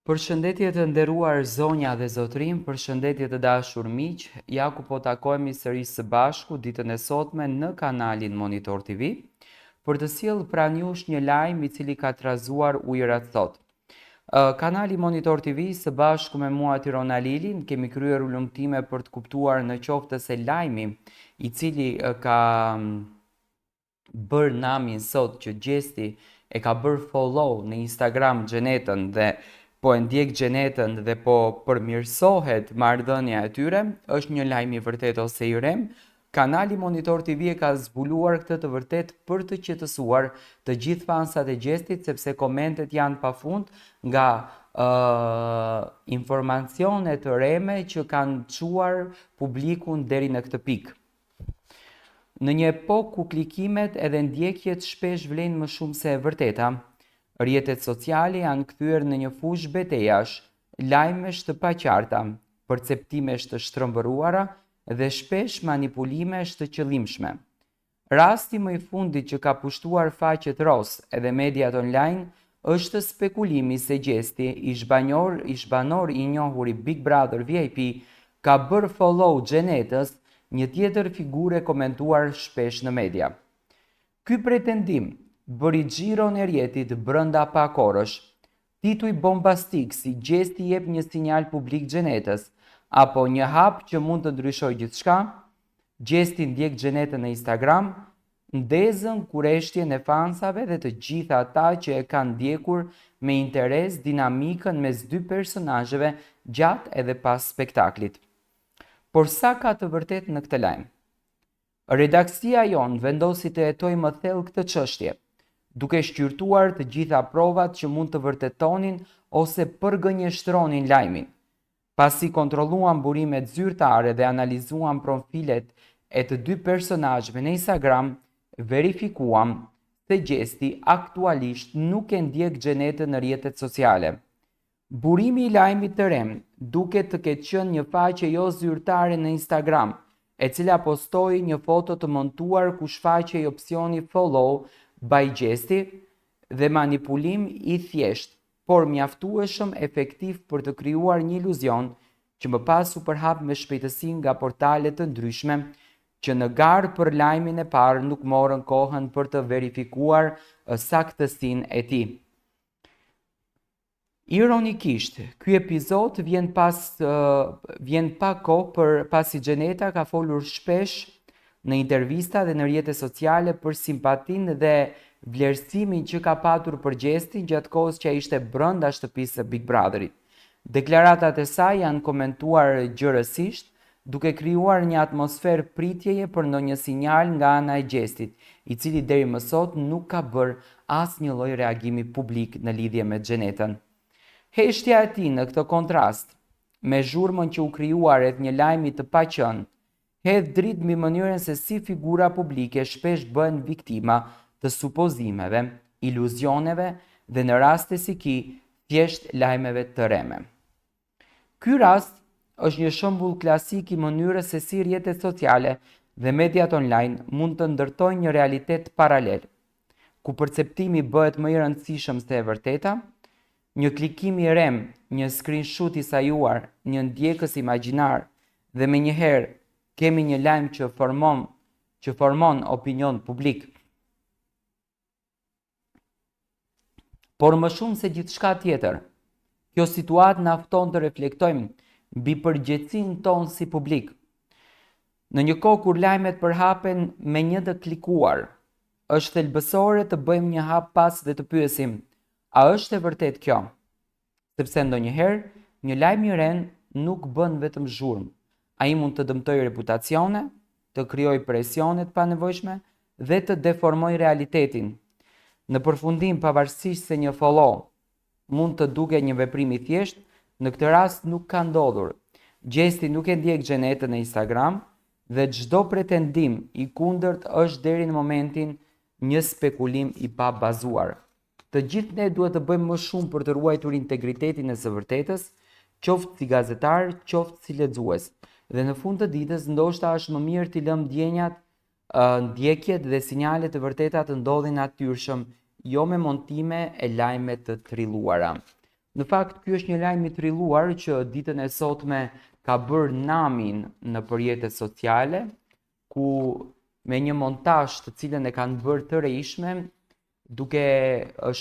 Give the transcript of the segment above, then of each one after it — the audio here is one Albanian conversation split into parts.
Përshëndetje të nderuar zonja dhe zotrim, përshëndetje të dashur miq, ja ku po takohemi sërish së bashku ditën e sotme në kanalin Monitor TV, për të sjellë pranë jush një lajm i cili ka trazuar ujërat sot. Kanali Monitor TV së bashku me mua Tirona Lilin kemi kryer ulëmtime për të kuptuar në qoftë se lajmi i cili ka bërë namin sot që Gjesti e ka bërë follow në Instagram Xhenetën dhe po e ndjek Xhenetën dhe po përmirësohet marrëdhënia e tyre, është një lajm i vërtet ose i rem. Kanali Monitor TV e ka zbuluar këtë të vërtet për të qetësuar të gjithë fansat e Gjestit, sepse komentet janë pafund nga informacione të reme që kanë çuar publikun deri në këtë pikë. Në një epokë ku klikimet edhe ndjekjet shpesh vlen më shumë se e vërteta, rrjetet sociale janë kthyer në një fushë betejash, lajmesh të paqarta, perceptimesh të shtrëmbëruara dhe shpesh manipulimesh të qëllimshme. Rasti më i fundit që ka pushtuar faqet ros edhe mediat online është spekulimi se Gjesti, ish banor i njohur i Big Brother VIP, ka bërë follow Xhenetës, një tjetër figure komentuar shpesh në media. Ky pretendim bëri xhiron e rrjetit brenda pak orësh. Tituj bombastik si Gjesti jep një sinjal publik Xhenetës, apo një hap që mund të ndryshojë gjithçka, Gjesti ndjek Xhenetën në Instagram, ndezën kurreshtjen e fansave dhe të gjithë ata që e kanë ndjekur me interes dinamikën mes dy personazheve gjatë edhe pas spektaklit. Por sa ka të vërtet në këtë lajm? Redaksia jonë vendosi të hetojë më thellë këtë çështje, duke shqyrtuar të gjitha provat që mund të vërtetonin ose përgënjeshtronin lajmin. Pasi kontrolluan burimet zyrtare dhe analizuan profilet e të dy personazhëve në Instagram, verifikuam se Gjesti aktualisht nuk e ndjek Xhenetën në rrjetet sociale. Burimi i lajmit të rem duket të ketë qenë një faqe jo zyrtare në Instagram, e cila postoi një foto të montuar ku shfaqej opsioni follow by Gjesti dhe manipulim i thjesht, por mjaftueshëm efektiv për të krijuar një iluzion që më pas u përhap me shpejtësi nga portale të ndryshme që në garë për lajmin e parë nuk morën kohën për të verifikuar saktësinë e tij. Ironikisht, ky epizod vjen pa kohë pasi Xheneta ka folur shpesh në intervista dhe në rrjetet sociale për simpatinë dhe vlerësimin që ka patur për Gjestin gjatë kohës që ai ishte brenda shtëpisë së Big Brotherit. Deklaratat e saj janë komentuar gjërësisht, duke krijuar një atmosferë pritjeje për ndonjë sinjal nga ana e Gjestit, i cili deri më sot nuk ka bërë asnjë lloj reagimi publik në lidhje me Xhenetën. Heshtja e tij në këtë kontrast me zhurmën që u krijuar rreth një lajmi të paqen, hedh dritë mbi mënyrën se si figura publike shpesh bëhen viktima të supozimeve, iluzioneve dhe në raste si ky, thjesht lajmeve të reme. Ky rast është një shembull klasik i mënyrës se si rrjetet sociale dhe mediat online mund të ndërtojnë një realitet paralel, ku perceptimi bëhet më i rëndësishëm se e vërteta, një klikim i rem, një screenshot i sajuar, një ndjekës imagjinar dhe menjëherë kemi një lajm që formon opinion publik. Por më shumë se gjithçka tjetër, kjo situatë na fton të reflektojmë mbi përgjegjësinë tonë si publik. Në një kohë kur lajmet përhapen me një të klikuar, është thelbësore të bëjmë një hap pas dhe të pyesim, a është e vërtet kjo? Sepse ndonjëherë një lajm i ren nuk bën vetëm zhurmë, ai mund të dëmtojë reputacione, të krijojë presione të panevojshme dhe të deformojë realitetin. Në përfundim, pavarësisht se një follow mund të duket një veprim i thjeshtë, në këtë rast nuk ka ndodhur. Gjesti nuk e ndjek Xhenetën në Instagram dhe çdo pretendim i kundërt është deri në momentin një spekulim i pabazuar. Të gjithë ne duhet të bëjmë më shumë për të ruajtur integritetin e së vërtetës, qoftë si gazetar, qoftë si lexues. Dhe në fund të ditës ndoshta është më mirë t'i lëmë ndjenjat, ndjekjet dhe sinjalet e vërteta të ndodhin natyrshëm, jo me montime e lajme të trilluara. Në fakt, ky është një lajm i trilluar që ditën e sotme ka bërë namin në rrjetet sociale, ku me një montazh të cilën e kanë bërë të rejshme, duke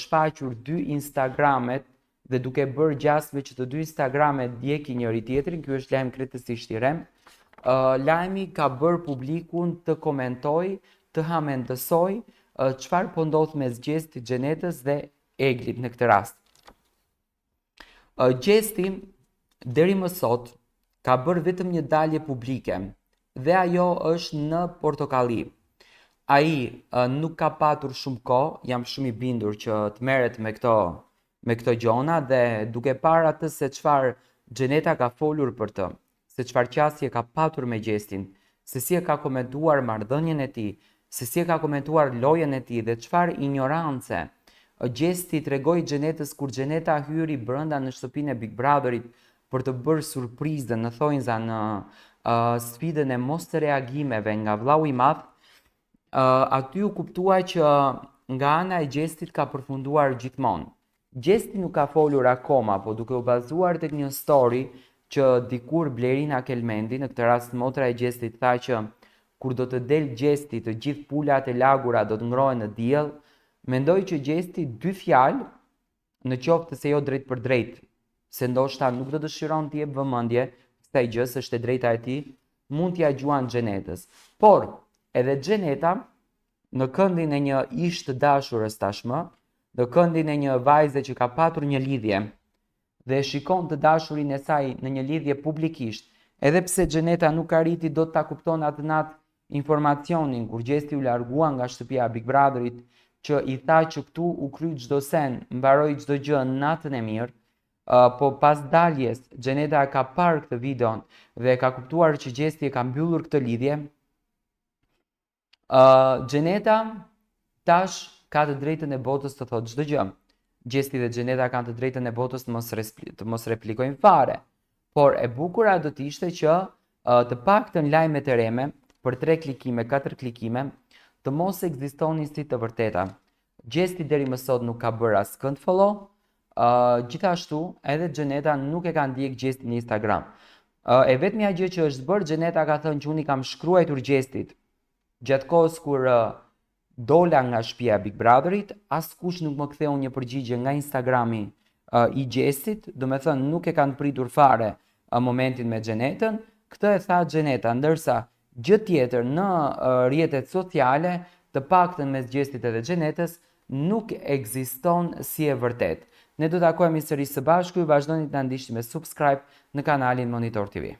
shfaqur dy Instagramet dhe duke bërë gjasme që të dy Instagramet djeki njëri tjetrin, ky është lajm krejtësisht i rem. Lajmi ka bërë publikun të komentoj, të hamendësoj çfarë po ndodh mes Gjestit, Xhenetës dhe Eglit në këtë rast. Gjesti deri më sot ka bërë vetëm një dalje publike dhe ajo është në portokalli. Ai nuk ka patur shumë kohë, jam shumë i bindur që të merret me këto gjona dhe duke parë atë se çfarë Xheneta ka folur për të, se çfarë qasje ka patur me Gjestin, se si e ka komentuar marrëdhënien e tij, se si e ka komentuar lojën e tij dhe çfarë ignorance Gjesti tregoi Xhenetës kur Xheneta hyri brenda në shtëpinë e Big Brotherit për të bërë surprizën në thonjza në sfidën e mos të reagimeve nga vllau i madh. Aty u kuptua që nga ana e Gjestit ka përfunduar gjithmonë. Gjesti nuk ka folur akoma, po duke u bazuar tek një story që dikur Blerina Kelmendi, në këtë rast motra e Gjestit, tha që kur do të del Gjesti, të gjithë pulat e lagura do të ngrohen në diell. Mendoj që Gjesti dy fjalë, në qoftë se jo drejt për drejt, se ndoshta nuk do dëshiron të jep vëmendje kësaj gjë, është e drejta e tij, mund t'ia gjuan Xhenetës. Por edhe Xheneta, në këndin e një ish të dashurës tashmë, në këndin e një vajze që ka patur një lidhje dhe shikon të dashurinë e saj në një lidhje publikisht, edhe pse Xheneta nuk arriti dot ta kupton atë natë informacionin kur Gjesti u largua nga shtëpia e Big Brotherit, që i tha që këtu u kry çdo sen, mbaroi çdo gjë në natën e mirë, po pas daljes Xheneta ka parë këtë videon dhe ka kuptuar që Gjesti e ka mbyllur këtë lidhje. Xheneta tash ka të drejtën e botës të thotë çdo gjë. Gjesti dhe Xheneta kanë të drejtën e botës të mos replikojnë fare. Por e bukura do të ishte që të paktën lajmet e reme për 3 klikime, 4 klikime, të mos ekzistonin si të vërteta. Gjesti deri më sot nuk ka bërë askënd follow, gjithashtu edhe Xheneta nuk e ka ndjek Gjestin në Instagram. E vetmja gjë që është bërë, Xheneta ka thënë që unë i kam shkruar Gjestit gjatë kohës kur dola nga shtëpia e Big Brotherit, askush nuk më ktheu një përgjigje nga Instagrami i Gjestit, do me thënë nuk e kanë pritur fare momentin me Xhenetën. Këtë e tha Xheneta, ndërsa gjë tjetër në rrjetet sociale, të paktën mes Gjestit edhe Xhenetës, nuk ekziston si e vërtet. Ne do të takohemi sërish së bashku, vazhdoni të na ndiqni me subscribe në kanalin Monitor TV.